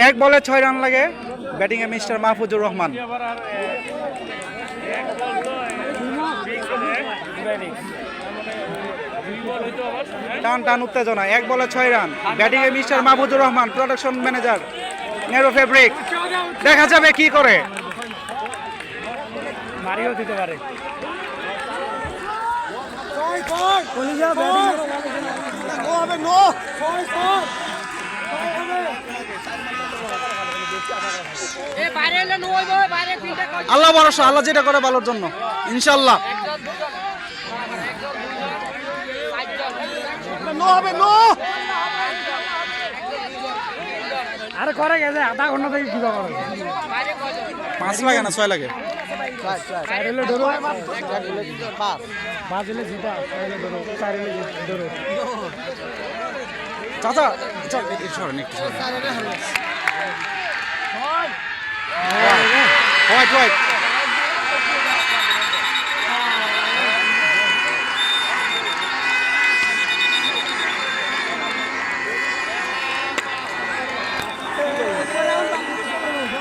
এক বলে 6 রান লাগে ব্যাটিং এ মিস্টার মাহফুজুর রহমান। টান টান উত্তেজনা, 1 বলে 6 রান, ব্যাটিং এ mister Mahfuzur Rahman, production manager Nero fabric. দেখা যাবে কি করে, মারিও দিতে পারে। আল্লাহ ভরসা, আল্লাহ যেটা করে ভালোর জন্য, ইনশাল্লাহ। আরে করে গেছে আধা ঘন্টা থেকে কি করে, 5 লাগে না 6 লাগে। চাচা হোয়াইট হোয়াইট